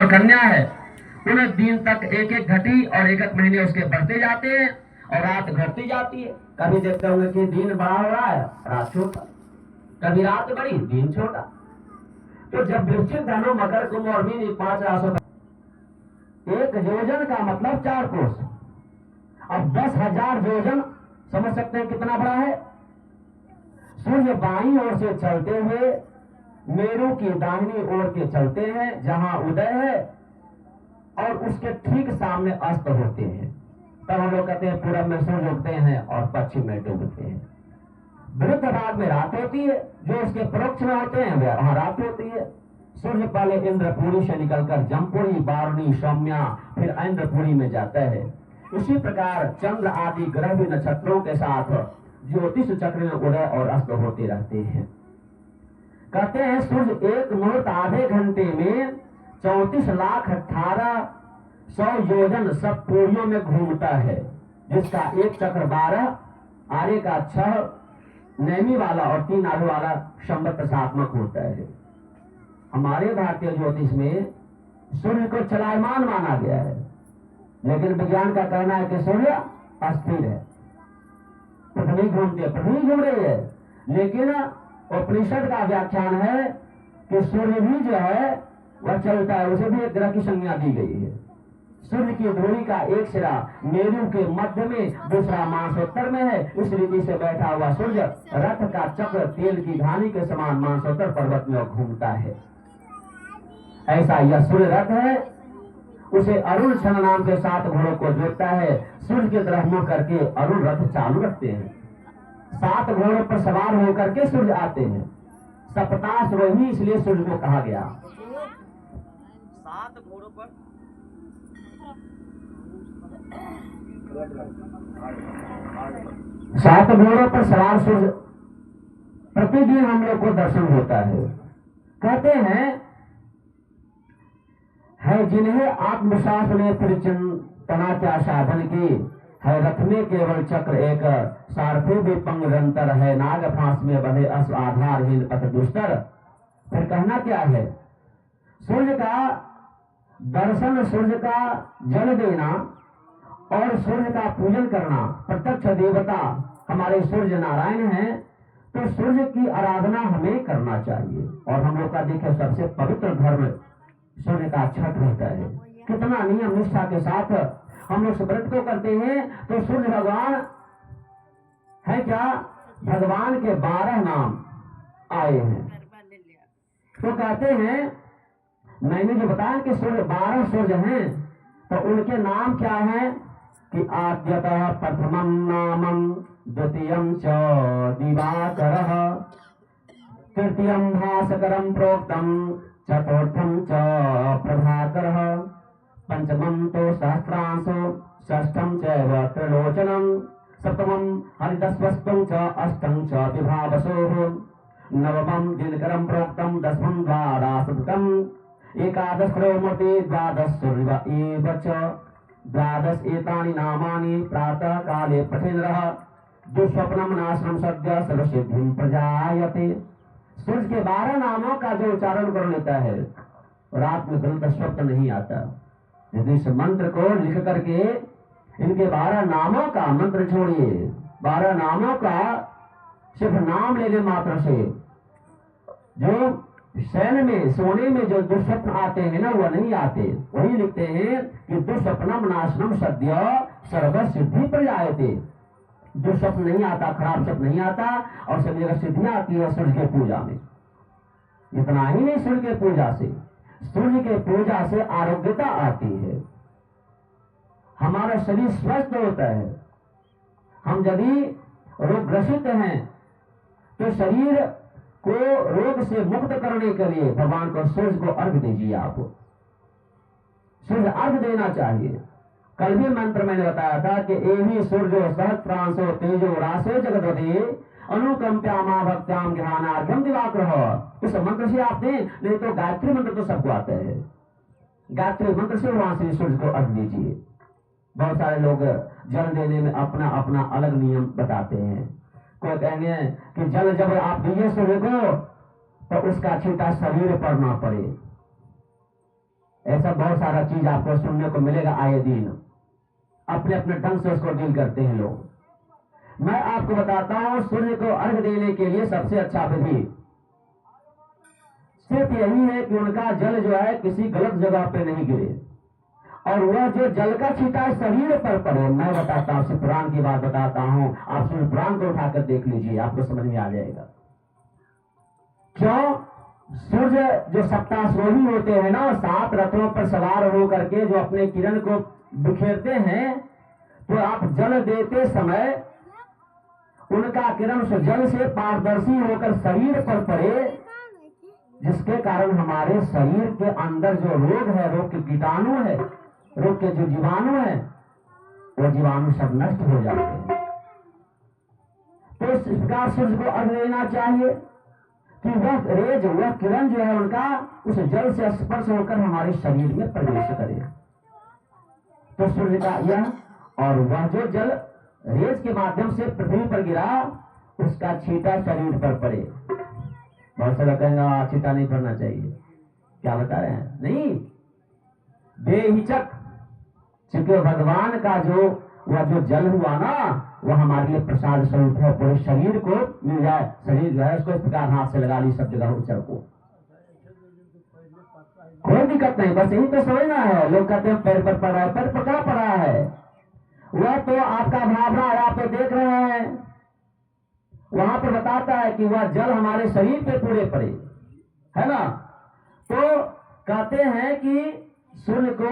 कन्या है, उन दिन तक एक एक घटी और एक एक महीने उसके बढ़ते जाते हैं और रात घटती जाती है। कभी देखते होंगे कि दिन बड़ा हो रहा है, रात छोटा, कभी रात बड़ी, दिन छोटा। तो जब वृश्चिक, धनु, मकर, कुंभ और मीन 5 राशियों का एक योजन का मतलब 4 कोस। अब 10,000 योजन समझ सकते हैं कितना बड़ा है। सूर्य बाईं ओर से चलते हुए मेरू की दाहिनी ओर के चलते हैं, जहां उदय है और उसके ठीक सामने अस्त होते हैं। तब हम लोग कहते हैं पूरब में सूर्य उगते हैं और पश्चिम में डूबते हैं। विरुद्ध भाग में रात होती है, जो उसके परोक्ष में होते हैं वहां रात होती है। सूर्य पहले इंद्रपुरी से निकलकर जमपुरी, बारुणी, सौम्या, फिर इंद्रपुरी में जाता है। उसी प्रकार चंद्र आदि ग्रह भी नक्षत्रों के साथ ज्योतिष चक्र में उदय और अस्त होते रहते हैं। कहते हैं सूर्य एक मुहूर्त आधे घंटे में 34,18,100 योजन सब पूरियों में घूमता है, जिसका एक चक्र 12, आरे का 6, नैमी वाला और 3 आधे वाला संवत्सरात्मक होता है। हमारे भारतीय ज्योतिष में सूर्य को चलायमान माना गया है, लेकिन विज्ञान का कहना है कि सूर्य अस्थिर है, पृथ्वी घूमती है, पृथ्वी घूम रही है। लेकिन उपनिषद का व्याख्यान है कि सूर्य भी जो है वह चलता है, उसे भी एक ग्रह की संज्ञा दी गई है। सूर्य की धुरी का एक सिरा मेरू के मध्य में, दूसरा मानसोत्तर में है। इस रीति से बैठा हुआ सूर्य रथ का चक्र तेल की घानी के समान मानसोत्तर पर्वत में घूमता है। ऐसा यह सूर्य रथ है। उसे अरुण क्षण नाम के 7 घोड़ों को जोतता है। सूर्य की तरफ मुंह करके अरुण रथ चालू रखते हैं। 7 घोड़ों पर सवार होकर के सूर्य आते हैं। सप्ताह वही, इसलिए सूर्य को कहा गया। 7 घोड़ों पर 7 घोड़ों पर सवार सूर्य प्रतिदिन हम लोग को दर्शन होता है। कहते हैं है जिन्हें आत्मविश्वास ने परिचिंतना क्या साधन की है, रथ में केवल चक्र एक, सारथी भी पंग निरंतर है, नाग फांस में बंधे अश्व आधारहीन पथ दुष्टर। फिर कहना क्या है, सूर्य का दर्शन, सूर्य का जल देना और सूर्य का पूजन करना। प्रत्यक्ष देवता हमारे सूर्य नारायण हैं, तो सूर्य की आराधना हमें करना चाहिए। और हम लोग का देखे सबसे पवित्र धर्म सूर्य का छठ होता है। कितना नियम निष्ठा के साथ हम लोग व्रत को करते हैं। तो सूर्य भगवान है क्या, भगवान के 12 नाम आए हैं। तो कहते हैं, मैंने जो बताया कि सूर्य 12 सूर्य हैं, तो उनके नाम क्या हैं कि आद्यतः प्रथमं नामं, द्वितीयं च दिवाकरः, तृतीयं भास्करं प्रोक्तं, चतुर्थं च प्रभाकरः, पंचमं तो सहस्रांशो, षष्ठं चैव त्रिलोचनं, सप्तमं हरितस्वस्तं च, अष्टं च विभावसोः, नवमं दिनकरं प्रोक्तं, दशमं द्वादशतम, एकादशो मूर्ति, द्वादश सूर्य एव च, द्वादश एतानि नामानि प्रातः काले पठेन्द्रः, दुःस्वप्नं नाशनं सद्य सर्वसिद्धिं प्रजायते। सूर्य के 12 नामों का जो उच्चारण कर लेता है, रात में गलत स्वप्न नहीं आता। यदि इस मंत्र को लिख करके इनके 12 नामों का मंत्र छोड़िए, 12 नामों का सिर्फ नाम लेने मात्र से जो शयन में, सोने में जो दुस्वप्न आते हैं ना, वह नहीं आते। वही लिखते हैं कि दुःस्वप्नम नाशनम सद्य सर्व सिद्धि प्रजायते। दुःस्वप्न नहीं आता, खराब स्वप्न नहीं आता, और सभी जगह सिद्धियां आती है सूर्य के पूजा में। इतना ही नहीं, सूर्य के पूजा से, सूर्य के पूजा से आरोग्यता आती है, हमारा शरीर स्वस्थ होता है। हम यदि रोगग्रसित हैं तो शरीर को रोग से मुक्त करने के लिए भगवान को, सूर्य को अर्घ दीजिए। आप सूर्य अर्घ देना चाहिए। कल भी मंत्र मैंने बताया था कि एहि सूर्यो सहस्रांशो तेजो राशे जगदपति अनुकंप्यामा भक्त्याम ज्ञानार्घ्यम दिवाकर। इस मंत्र से आप दें, नहीं तो गायत्री मंत्र तो सबको आता है। गायत्री मंत्र से वहां से सूर्य को अर्घ दीजिए। बहुत सारे लोग जल देने में अपना अपना अलग नियम बताते हैं। कोई कहेंगे कि जल जब आप दीजिए सूर्य को तो उसका छींटा शरीर पर ना पड़े, ऐसा बहुत सारा चीज आपको सुनने को मिलेगा आए दिन। अपने अपने ढंग से उसको डील करते हैं लोग। मैं आपको बताता हूं, सूर्य को अर्घ देने के लिए सबसे अच्छा विधि सिर्फ यही है कि उनका जल जो है किसी गलत जगह पे नहीं गिरे, और वह जो जल का छींटा शरीर पर पड़े। मैं बताता हूं, सिर्फ पुराण की बात बताता हूं, आप सूर्य पुराण को उठाकर देख लीजिए, आपको समझ में आ जाएगा। क्यों? सूर्य जो सप्ताश्रोही होते हैं ना, 7 रथों पर सवार होकर के जो अपने किरण को बिखेरते हैं, तो आप जल देते समय उनका किरण उस जल से पारदर्शी होकर शरीर पर पड़े, जिसके कारण हमारे शरीर के अंदर जो रोग है, रोग के कीटाणु है, रोग के जो जीवाणु है, वो जीवाणु सब नष्ट हो जाते हैं। तो इस प्रकार सूर्य को अर्घ लेना चाहिए कि वह रेज, वह किरण जो है उनका उस जल से स्पर्श होकर हमारे शरीर में प्रवेश करे। तो सूर्य का यह, और वह जो जल रेज के माध्यम से पृथ्वी पर गिरा, उसका छींटा शरीर पर पड़े। बहुत से लोग कहेंगे छींटा नहीं पड़ना चाहिए, क्या बता रहे हैं? नहीं, बेहिचक, क्योंकि भगवान का जो वह जो जल हुआ ना, वह हमारे लिए प्रसाद स्वरूप है, पूरे शरीर को मिल जाए। शरीर जो है उसको इस प्रकार हाथ से लगा ली सब जगह उचर को, कोई दिक्कत नहीं। बस यही तो समझना है। लोग कहते हैं पैर पर पड़ा है, पैर पर क्या पड़ा है? वह तो आपका भावना है, आप तो देख रहे हैं, वहां पर बताता है कि वह जल हमारे शरीर पे पूरे पड़े, है ना। तो कहते हैं कि सूर्य को